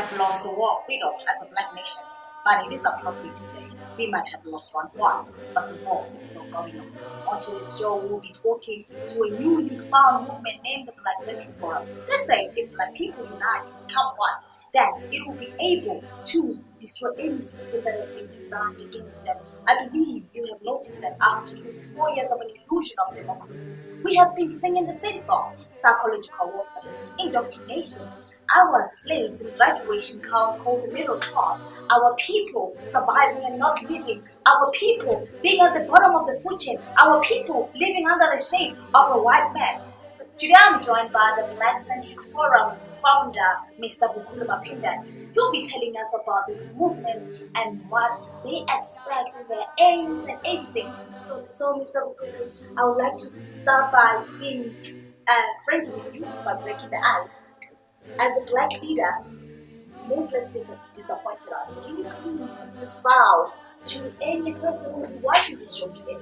have lost the war of freedom as a black nation, but it is appropriate to say we might have lost one war, but the war is still going on. On today's show, we'll be talking to a newly found movement named the Black Centric Forum. Let's say if black people unite and become one, then it will be able to destroy any system that has been designed against them. I believe you have noticed that after 24 years of an illusion of democracy, we have been singing the same song: psychological warfare, indoctrination, our slaves in graduation counts called the middle class, our people surviving and not living, our people being at the bottom of the food chain, our people living under the shade of a white man. Today I'm joined by the Black Centric Forum founder, Mr. Vukulu Maphindani. He'll be telling us about this movement and what they expect and their aims and everything. So Mr. Vukulu, I would like to start by being friendly with you, by breaking the ice. As a black leader, movement has disappointed us. Can you please vow to any person who is watching this show today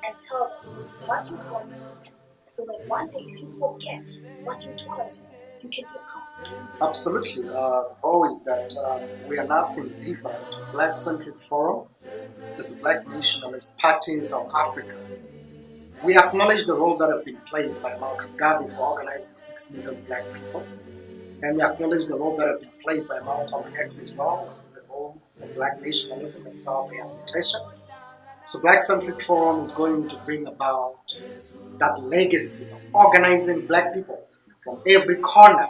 and tell them what you promised, so that one day if you forget what you told us, you can be accountable? Absolutely. The vow is that we are nothing different. Black Centric Forum is a black nationalist party in South Africa. We acknowledge the role that has been played by Marcus Garvey for organizing 6 million black people. And we acknowledge the role that has been played by Malcolm X as well, the role of black nationalism and self-rehabilitation. So Black Centric Forum is going to bring about that legacy of organizing black people from every corner.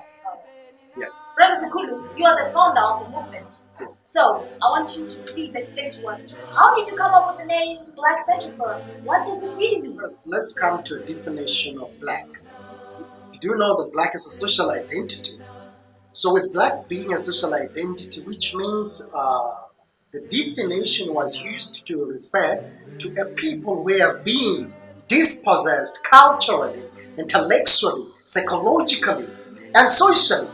Yes. Brother Vukulu, you are the founder of the movement. Yes. So I want you to please explain to us, how did you come up with the name Black Centric Forum? What does it really mean? First, let's come to a definition of black. You do know that black is a social identity. So with black being a social identity, which means the definition was used to refer to a people who have been dispossessed culturally, intellectually, psychologically, and socially.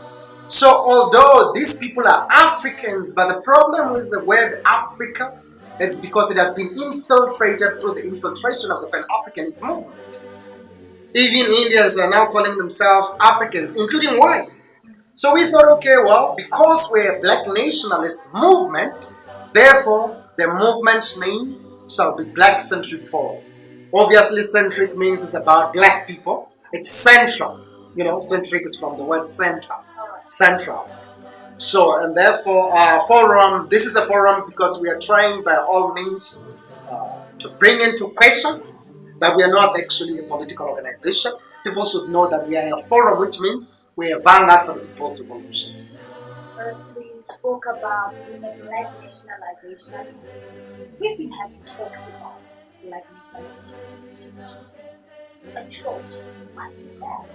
So although these people are Africans, but the problem with the word Africa is because it has been infiltrated through the infiltration of the Pan-Africanist movement. Even Indians are now calling themselves Africans, including whites. So we thought, okay, well, because we're a black nationalist movement, therefore the movement's name shall be Black Centric Forum. Obviously, centric means it's about black people. It's central. You know, centric is from the word center. Central. So, and therefore, forum, this is a forum because we are trying by all means to bring into question that we are not actually a political organization. People should know that we are a forum, which means we are vanguard for the people's revolution. Firstly, you spoke about black nationalization. We've been having talks about black nationalization. In short, what is that?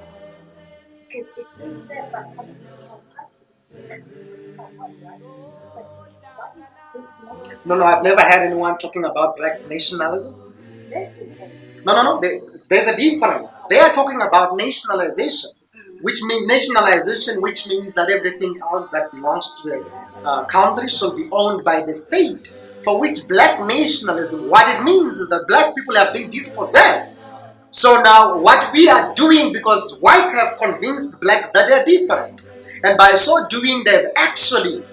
Because it's been said by political parties and political parties, right? But what is this movement? No, I've never heard anyone talking about black nationalism. No. There's a difference. They are talking about nationalization. Which means nationalization, which means that everything else that belongs to the country shall be owned by the state. For which black nationalism, what it means is that black people have been dispossessed. So now what we are doing, because whites have convinced blacks that they're different, and by so doing they've actually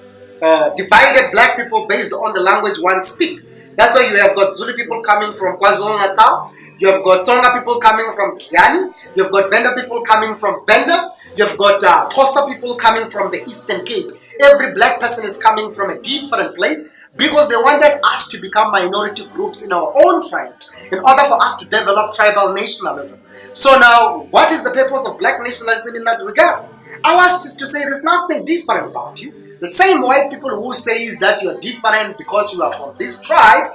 divided black people based on the language one speaks. That's why you have got Zulu people coming from KwaZulu-Natal. You have got Tonga people coming from Guyana. You have got Venda people coming from Venda. You have got Xhosa people coming from the Eastern Cape. Every black person is coming from a different place because they wanted us to become minority groups in our own tribes in order for us to develop tribal nationalism. So now, what is the purpose of black nationalism in that regard? I was to say there's nothing different about you. The same white people who says that you are different because you are from this tribe,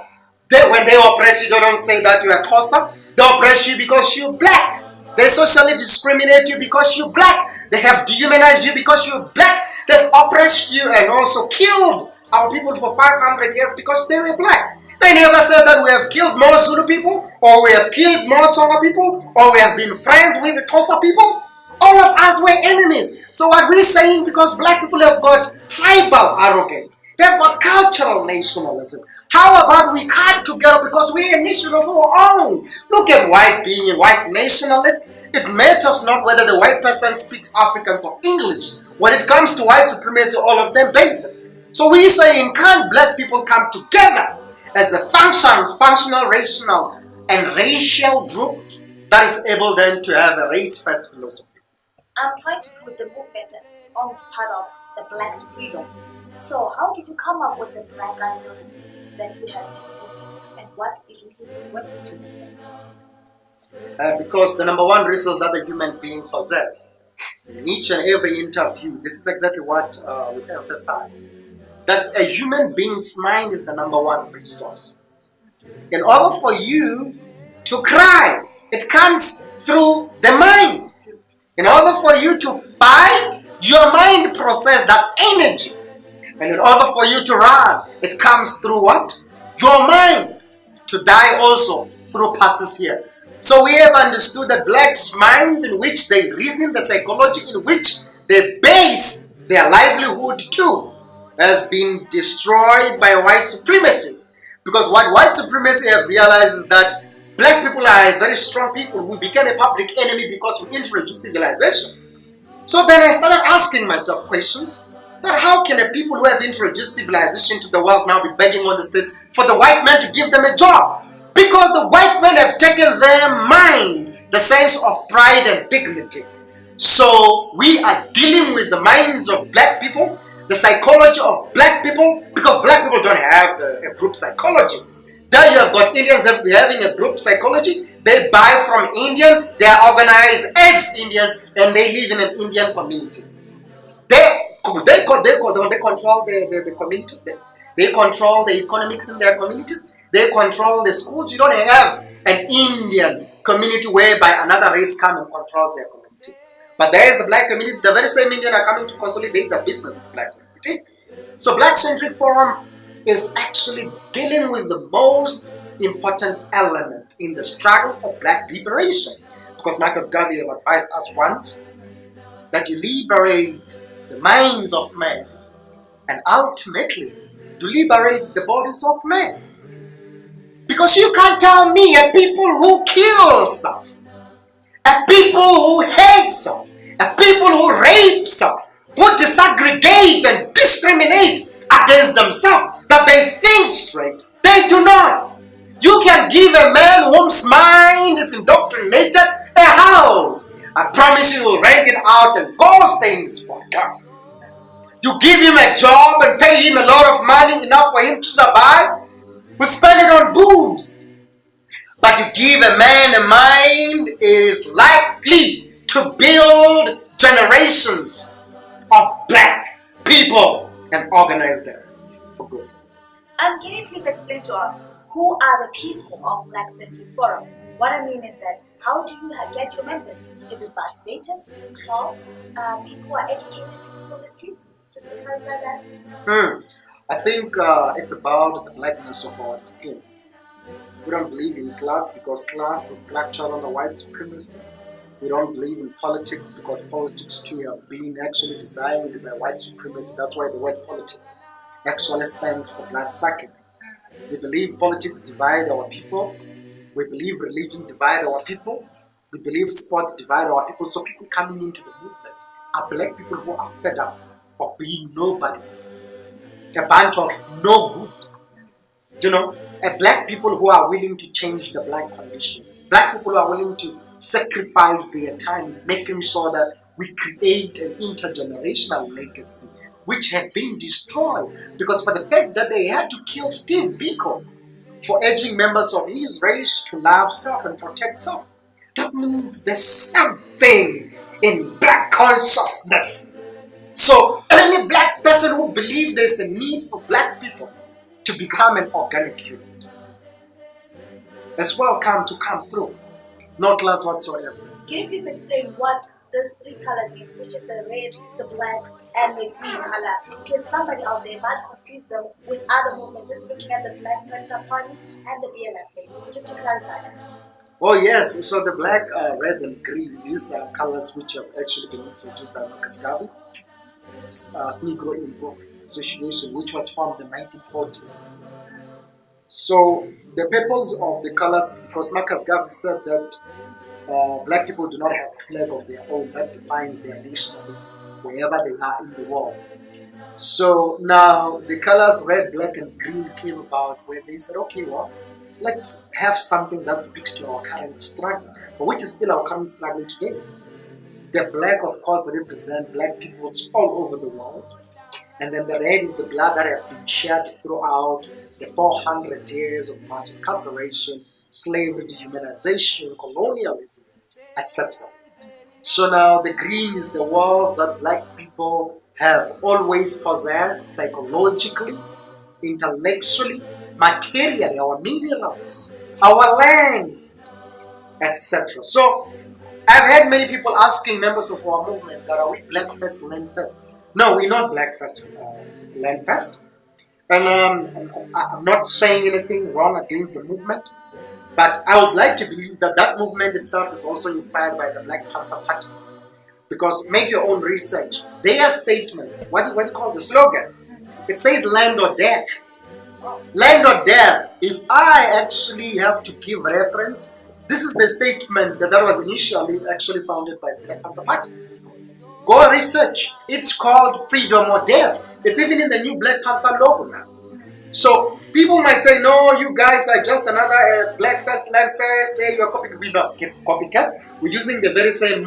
when they oppress you, they don't say that you are Xhosa. They oppress you because you're black. They socially discriminate you because you're black. They have dehumanized you because you're black. They've oppressed you and also killed our people for 500 years because they were black. They never said that we have killed more Zulu people, or we have killed more Tonga people, or we have been friends with the Xhosa people. All of us were enemies. So what we're saying, because black people have got tribal arrogance, they've got cultural nationalism. How about we come together because we're a nation of our own? Look at white being a white nationalist. It matters not whether the white person speaks Afrikaans or English. When it comes to white supremacy, all of them benefit. So we're saying, can't black people come together as a functional, rational, and racial group that is able then to have a race-first philosophy? I'm trying to put the movement on part of the black freedom. So how did you come up with the black ideologies that you have in the movement, and what is your movement? Because the number one resource that a human being possesses, in each and every interview, this is exactly what we emphasize, that a human being's mind is the number one resource. In order for you to cry, it comes through the mind. In order for you to fight, your mind processes that energy. And in order for you to run, it comes through what? Your mind. To die also through passes here. So we have understood that blacks' minds in which they reason, the psychology in which they base their livelihood too, has been destroyed by white supremacy. Because what white supremacy have realized is that black people are very strong people who became a public enemy because we introduced civilization. So then I started asking myself questions that how can the people who have introduced civilization to the world now be begging on the streets for the white man to give them a job? Because the white men have taken their mind, the sense of pride and dignity. So we are dealing with the minds of black people, the psychology of black people, because black people don't have a group psychology. There you have got Indians having a group psychology. They buy from Indian, they are organized as Indians, and they live in an Indian community. They control the communities, they control the economics in their communities, they control the schools. You don't have an Indian community whereby another race comes and controls their community. But there is the black community, the very same Indian are coming to consolidate the business of the black community. So Black Centric Forum is actually dealing with the most important element in the struggle for black liberation. Because Marcus Garvey have advised us once that you liberate the minds of men and ultimately to liberate the bodies of men. Because you can't tell me a people who kill self, a people who hate self, a people who rape self, who disaggregate and discriminate against themselves, that they think straight. They do not. You can give a man whose mind is indoctrinated a house. I promise you will rent it out and go stay in this podcast. You give him a job and pay him a lot of money, enough for him to survive. We spend it on booze. But to give a man a mind is likely to build generations of black people and organize them for good. And can you please explain to us who are the people of Black Centric Forum? What I mean is that how do you get your members? Is it by status, class, people who are educated, people from the streets? Just to clarify that. I think it's about the blackness of our skin. We don't believe in class because class is structured under white supremacy. We don't believe in politics because politics too have been actually designed by white supremacy. That's why the word politics actually stands for blood sucking. We believe politics divide our people. We believe religion divide our people. We believe sports divide our people. So people coming into the movement are black people who are fed up of being nobodies. A bunch of no good. You know, a black people who are willing to change the black condition. Black people who are willing to sacrifice their time making sure that we create an intergenerational legacy which have been destroyed because for the fact that they had to kill Steve Biko for urging members of his race to love self and protect self. That means there's something in black consciousness. So any black person who believes there's a need for black people to become an organic unit is welcome to come through. No class whatsoever. Can you please explain what those three colors mean, which is the red, the black, and the green color? Because somebody out there might confuse them with other movements, just looking at the Black Panther Party and the BLF. Just to clarify that. Oh yes, so the black, red and green, these are colors which have actually been introduced by Marcus Garvey. Negro Improvement Association, which was formed in 1940. So the purpose of the colors is because Marcus Garvey said that black people do not have a flag of their own that defines their nationalism. wherever they are in the world. So now the colors red, black, and green came about when they said, okay, well, let's have something that speaks to our current struggle, for which is still our current struggle today. The black, of course, represent black peoples all over the world. And then the red is the blood that have been shed throughout the 400 years of mass incarceration, slavery, dehumanization, colonialism, etc. So now the green is the world that black people have always possessed psychologically, intellectually, materially, our minerals, our land, etc. So I've had many people asking members of our movement that are we black first, land first? No, we're not black first, land first. And I'm not saying anything wrong against the movement, but I would like to believe that that movement itself is also inspired by the Black Panther Party. Because make your own research. Their statement, what do you call the slogan? It says land or death. Land or death. If I actually have to give reference, this is the statement that was initially actually founded by the Black Panther Party. Go research. It's called freedom or death. It's even in the new Black Panther logo now. So people might say, no, you guys are just another black first, land first. Hey, you're copying. We're not copycats. We're using the very same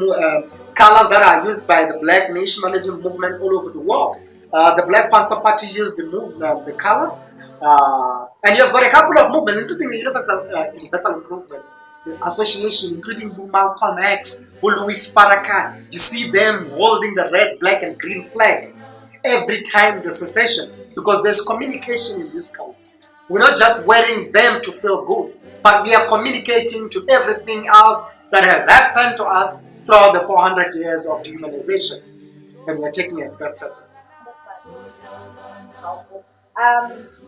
colors that are used by the black nationalism movement all over the world. The Black Panther Party used the colors. And you've got a couple of movements, including the Universal Improvement Association, including Malcolm X, Louis Farrakhan. You see them holding the red, black, and green flag every time there's secession, because there's communication in this concept. We're not just wearing them to feel good, but we are communicating to everything else that has happened to us throughout the 400 years of dehumanization, and we're taking a step further.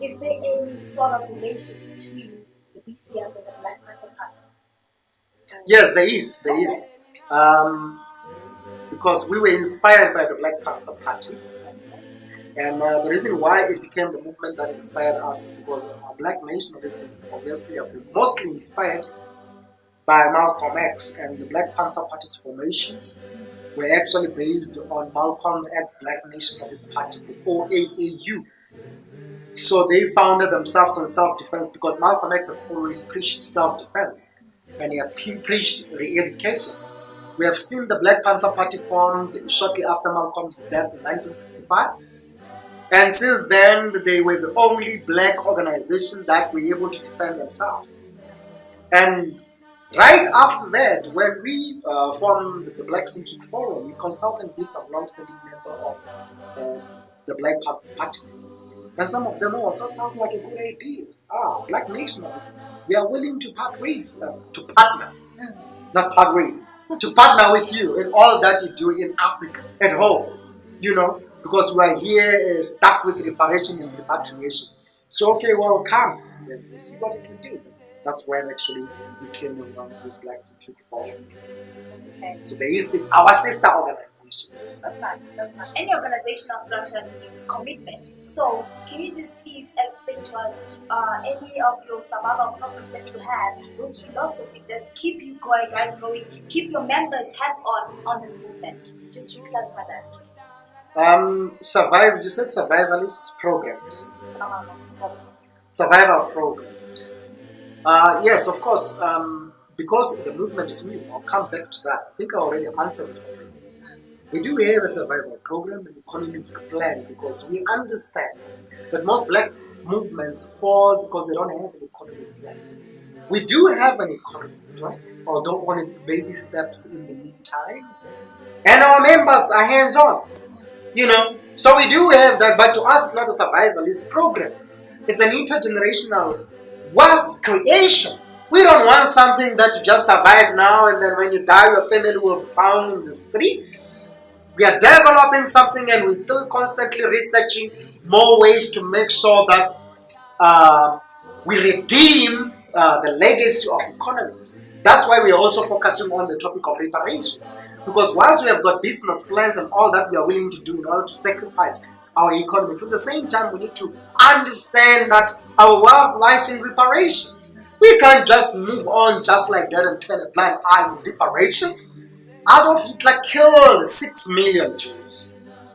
Is there any sort of relation between the BCF and the Black Panther Party? Yes, there is. There is. Because we were inspired by the Black Panther Party. And the reason why it became the movement that inspired us is because black nationalism obviously have been mostly inspired by Malcolm X, and the Black Panther Party's formations were actually based on Malcolm X Black Nationalist Party, the OAAU. So they founded themselves on self-defense because Malcolm X have always preached self-defense, and he have preached re-education. We have seen the Black Panther Party formed shortly after Malcolm's death in 1965. And since then, they were the only black organization that were able to defend themselves. And right after that, when we formed the Black Centric Forum, we consulted with some long-standing member of the Black Panther Party. And some of them also sounds like a good idea. Black nationalism. We are willing to part ways, to partner. Not part ways. To partner with you in all that you do in Africa, at home. You know, because we are here stuck with reparation and repatriation. So, okay, well, come and then we'll see what we can do. That's when actually we came around with Black Centric Forum. Okay. So it's our sister organization. That's nice. That's nice. Any organizational structure needs commitment. So, can you just please explain to us any of your survival programs that you have, those philosophies that keep you guys going, keep your members hands on this movement? Just to clarify that. You said survivalist programs. Survival programs. Yes, of course. Because the movement is new, I'll come back to that. I think I already answered it already. We do have a survival program and economic plan because we understand that most black movements fall because they don't have an economic plan. We do have an economic plan, although on its baby steps in the meantime. And our members are hands-on. You know, so we do have that, but to us it's not a survivalist program. It's an intergenerational wealth creation. We don't want something that you just survive now and then when you die your family will be found in the street. We are developing something and we're still constantly researching more ways to make sure that we redeem the legacy of economics. That's why we are also focusing on the topic of reparations. Because once we have got business plans and all that we are willing to do in order to sacrifice our economics, at the same time we need to understand that our wealth lies in reparations. We can't just move on just like that and turn a blind eye on reparations. Adolf Hitler killed 6 million Jews.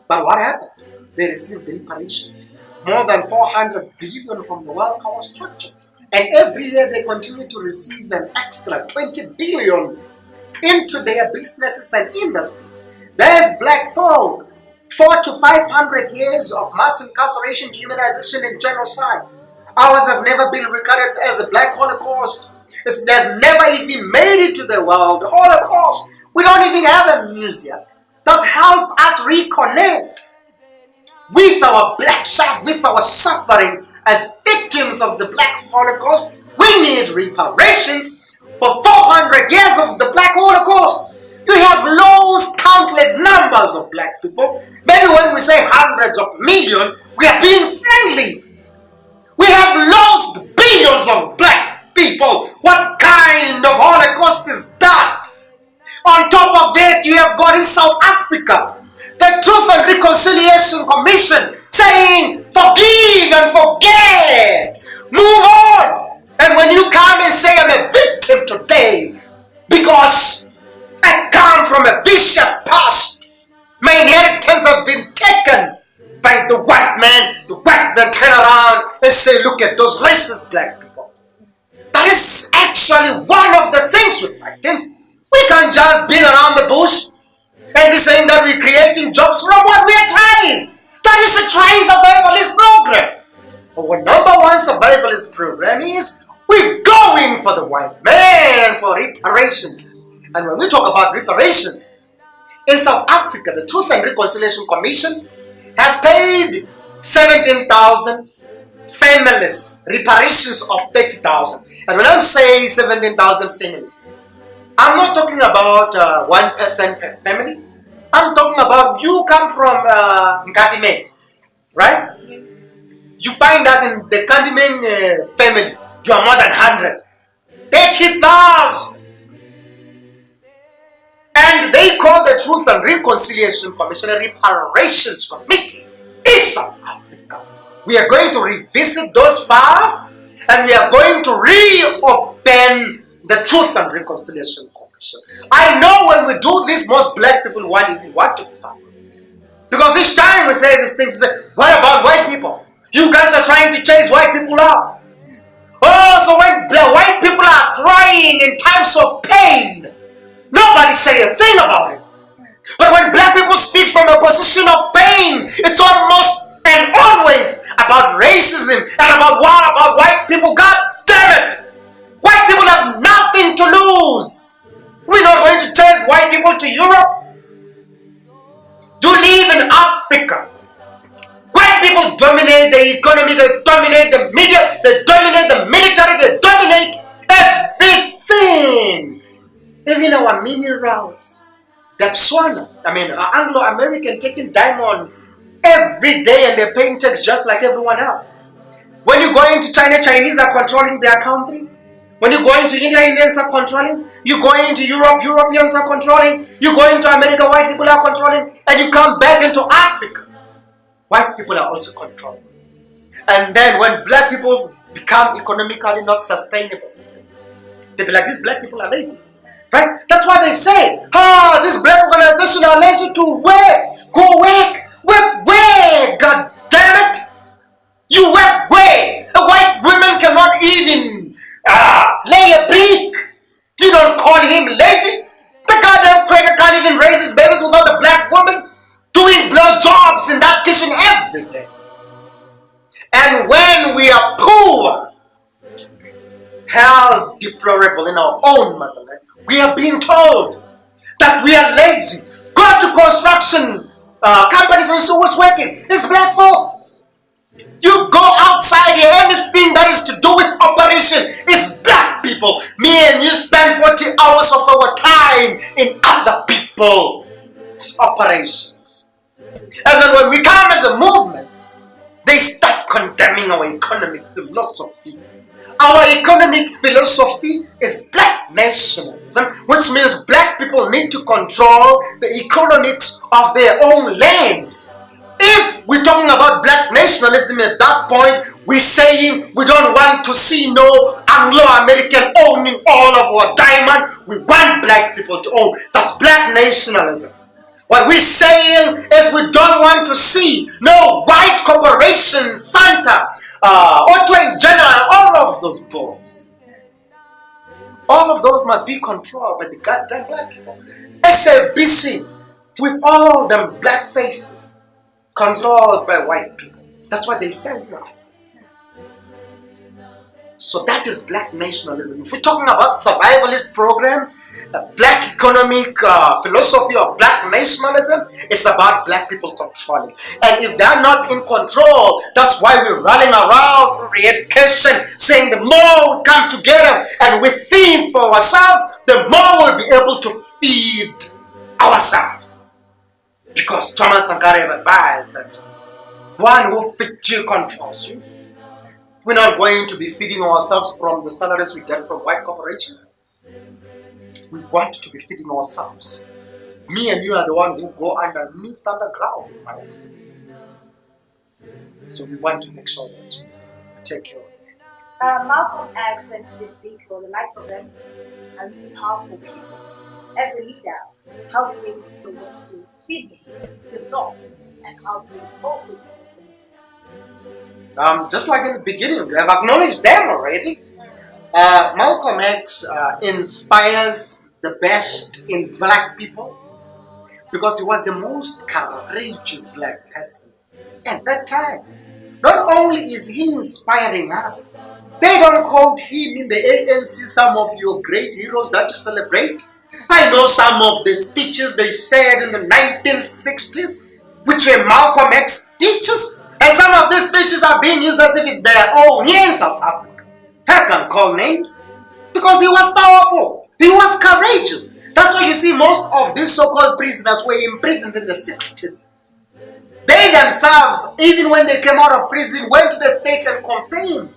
But what happened? They received reparations. More than 400 billion from the world power structure. And every year they continue to receive an extra 20 billion into their businesses and industries. There's black folk. 400 to 500 years of mass incarceration, dehumanization, and genocide. Ours have never been regarded as a black Holocaust. It has never even made it to the world Holocaust. We don't even have a museum that help us reconnect with our black self, with our suffering as victims of the black Holocaust. We need reparations for 400 years of the black Holocaust. You have lost countless numbers of black people. Maybe when we say hundreds of millions, we are being friendly. We have lost billions of black people. What kind of Holocaust is that? On top of that, you have got in South Africa, the Truth and Reconciliation Commission saying, forgive and forget, move on. And when you come and say, I'm a victim today because I come from a vicious past, my inheritance have been taken by the white man. The white man turn around and say, look at those racist black people. That is actually one of the things we're fighting. We can't just beat around the bush and be saying that we're creating jobs from what we are trying. That is a trying survivalist program. Our number one survivalist program is we're going for the white man and for reparations. And when we talk about reparations, in South Africa, the Truth and Reconciliation Commission have paid 17,000 families reparations of 30,000. And when I'm saying 17,000 families, I'm not talking about one person per family. I'm talking about you come from Nkadimeng, right? Yes. You find that in the Nkadimeng family, you are more than 100. 30,000. And they call the Truth and Reconciliation Commission a reparations committee in South Africa. We are going to revisit those files and we are going to reopen the Truth and Reconciliation Commission. I know when we do this, most black people won't even want to come. Because each time we say these things, what about white people? You guys are trying to chase white people out. Oh, so when the white people are crying in times of pain, nobody say a thing about it. But when black people speak from a position of pain, it's almost and always about racism and about what about white people. God damn it! White people have nothing to lose. We're not going to chase white people to Europe. You live in Africa. White people dominate the economy, they dominate the media, they dominate the military, they dominate everything. Even our minerals. The Botswana, Anglo-American taking diamond every day and they're paying tax just like everyone else. When you go into China, Chinese are controlling their country. When you go into India, Indians are controlling. You go into Europe, Europeans are controlling. You go into America, white people are controlling. And you come back into Africa, white people are also controlling. And then when black people become economically not sustainable, they be like, these black people are lazy. Right? That's why they say, this black organization are lazy to work. Go work. Work where? God damn it. You work where? A white woman cannot even lay a brick. You don't call him lazy? The goddamn cracker can't even raise his babies without a black woman doing blow jobs in that kitchen every day. And when we are poor, how deplorable in our own motherland, we are being told that we are lazy. Go to construction companies and so what's working? It's black folk. You go outside here, anything that is to do with operation is black people. Me and you spend 40 hours of our time in other people's operations. And then when we come as a movement, they start condemning our economic philosophy. Our economic philosophy is black nationalism, which means black people need to control the economics of their own lands. If we're talking about black nationalism at that point, we're saying we don't want to see no Anglo-American owning all of our diamond. We want black people to own. That's black nationalism. What we're saying is we don't want to see no white corporation, Santa, Auto in general, all of those bulls. All of those must be controlled by the goddamn black people. SABC, with all them black faces, controlled by white people. That's what they send for us. So that is black nationalism. If we're talking about survivalist program, the black economic philosophy of black nationalism, it's about black people controlling. And if they're not in control, that's why we're running around through re-education, saying the more we come together and we think for ourselves, the more we'll be able to feed ourselves. Because Thomas Sankara advised that one who feeds you controls you. We're not going to be feeding ourselves from the salaries we get from white corporations. We want to be feeding ourselves. Me and you are the one who go underneath underground, right? So we want to make sure that we take care of them. Malcolm X and Steve Biko, the likes of them, are really powerful people. As a leader, how do we influence your feelings, your thoughts, and how do we also influence them? Just like in the beginning, we have acknowledged them already. Malcolm X inspires the best in black people because he was the most courageous black person at that time. Not only is he inspiring us, they don't quote him in the ANC, some of your great heroes that you celebrate. I know some of the speeches they said in the 1960s, which were Malcolm X speeches, and some of these speeches are being used as if it's their own here in South Africa. I can call names because he was powerful, he was courageous. That's why you see most of these so-called prisoners were imprisoned in the 60s. They themselves, even when they came out of prison, went to the States and confirmed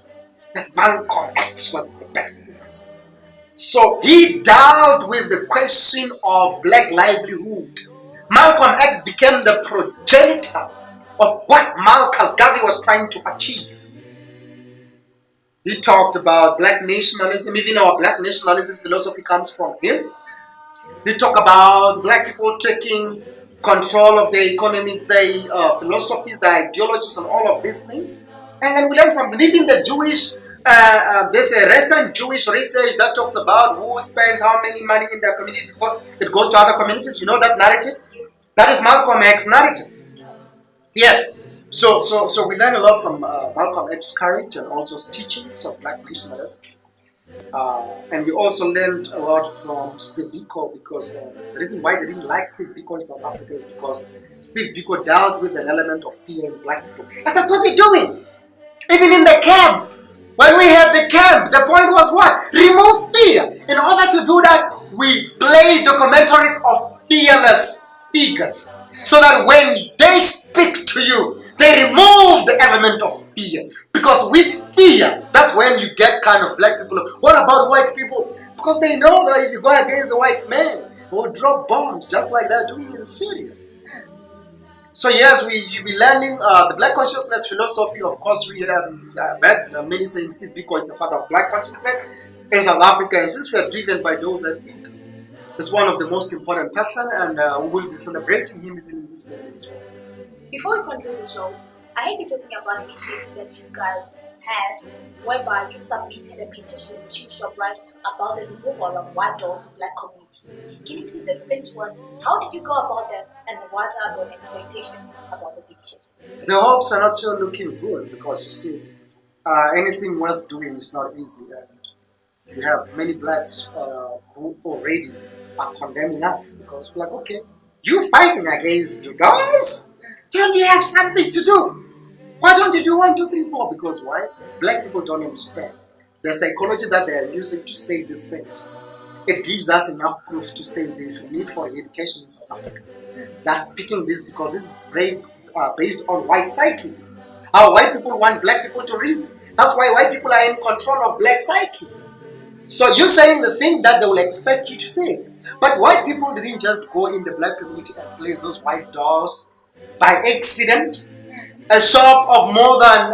that Malcolm X was the best in us. So he dealt with the question of black livelihood. Malcolm X became the progenitor of what Marcus Garvey was trying to achieve. He talked about black nationalism. Even our black nationalism philosophy comes from him. They talk about black people taking control of their economics, their philosophies, their ideologies, and all of these things. And then we learn from them. Even the Jewish, there's a recent Jewish research that talks about who spends how many money in their community before it goes to other communities. You know that narrative? Yes. That is Malcolm X's narrative. Yes. So we learn a lot from Malcolm X's courage and also his teachings of black nationalism. And we also learned a lot from Steve Biko because the reason why they didn't like Steve Biko in South Africa is because Steve Biko dealt with an element of fear in black people. And that's what we're doing. Even in the camp. When we had the camp, the point was what? Remove fear. In order to do that, we play documentaries of fearless figures. So that when they speak to you, they remove the element of fear. Because with fear, that's when you get kind of black people. What about white people? Because they know that if you go against the white man, they will drop bombs just like they're doing in Syria. So yes, we're learning the black consciousness philosophy. Of course, we have many saying Steve Biko is the father of black consciousness in South Africa. And since we are driven by those, I think it's one of the most important person, and we will be celebrating him even in this moment. Before we conclude the show, I heard you talking about an initiative that you guys had whereby you submitted a petition to ShopRite about the removal of white doors in black communities. Can you please explain to us how did you go about that and what are your expectations about this initiative? The hopes are not so looking good because you see, anything worth doing is not easy, and we have many blacks who already are condemning us because we're like, okay, you're fighting against the doors? Don't you have something to do? Why don't you do 1, 2, 3, 4? Because why? Black people don't understand the psychology that they are using to say these things. It gives us enough proof to say there's a need for education in South Africa. They're speaking this because this is based on white psyche. How white people want black people to reason. That's why white people are in control of black psyche. So you're saying the things that they will expect you to say. But white people didn't just go in the black community and place those white doors by accident. A shop of more than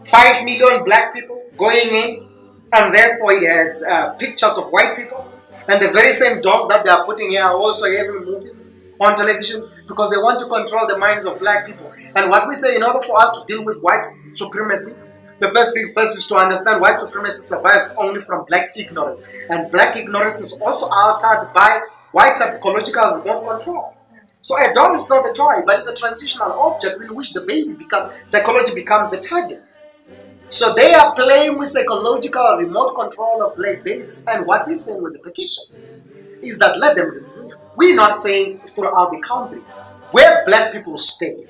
5 million black people going in, and therefore it has pictures of white people, and the very same doors that they are putting here are also having movies. on television because they want to control the minds of black people. And what we say, in order for us to deal with white supremacy, the first thing first is to understand white supremacy survives only from black ignorance. And black ignorance is also altered by white psychological remote control. So a doll is not a toy, but it's a transitional object in which the baby psychology becomes the target. So they are playing with psychological remote control of black babies. And what we say with the petition is that let them remove. We're not saying throughout the country. Where black people stay,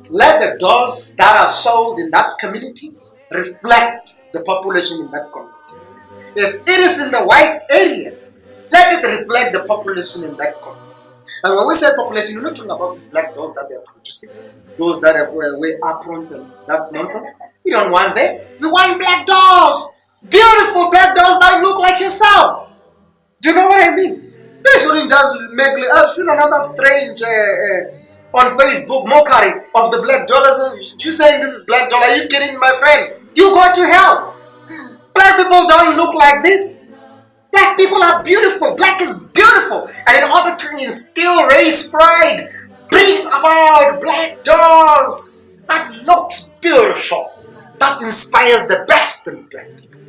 let the dolls that are sold in that community reflect the population in that community. If it is in the white area, let it reflect the population in that community. And when we say population, we're not talking about these black dolls that they're producing, those that have wear aprons and that nonsense. We don't want them. We want black dolls. Beautiful black dolls that look like yourself. Do you know what I mean? They shouldn't just make... I've seen another strange on Facebook mockery of the black dollars. You saying this is black doll? Are you kidding, my friend? You go to hell. Black people don't look like this. Black people are beautiful. Black is beautiful. And in order to instill race pride, bring about black dolls that looks beautiful, that inspires the best in black people.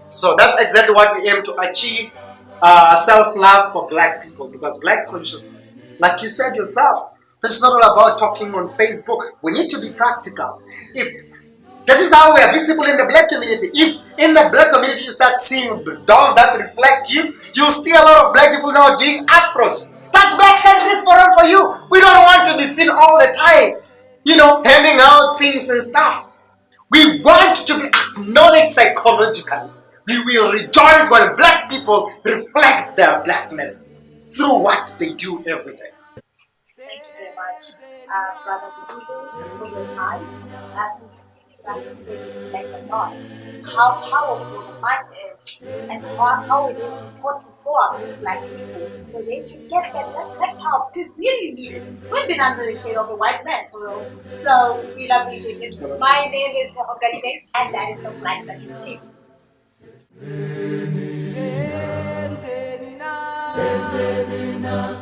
So that's exactly what we aim to achieve. Self-love for black people, because black consciousness, like you said yourself, this is not all about talking on Facebook. We need to be practical. If this is how we are visible in the black community. If in the black community you start seeing dolls that reflect you, you'll see a lot of black people now doing afros. That's Black Centric Forum for you. We don't want to be seen all the time, handing out things and stuff. We want to be acknowledged psychologically. We will rejoice when black people reflect their blackness through what they do every day. Thank you very much, Brother Vukulu, for your time. Like to say, like a lot, how powerful the mind is and how it is important for our black people so they can get that power, because we really need it. We've been under the shade of a white man for real. So we love you, Jacob. My name is Thekgo Nkadimeng, and that is the Black Centric TV. Senzeni na,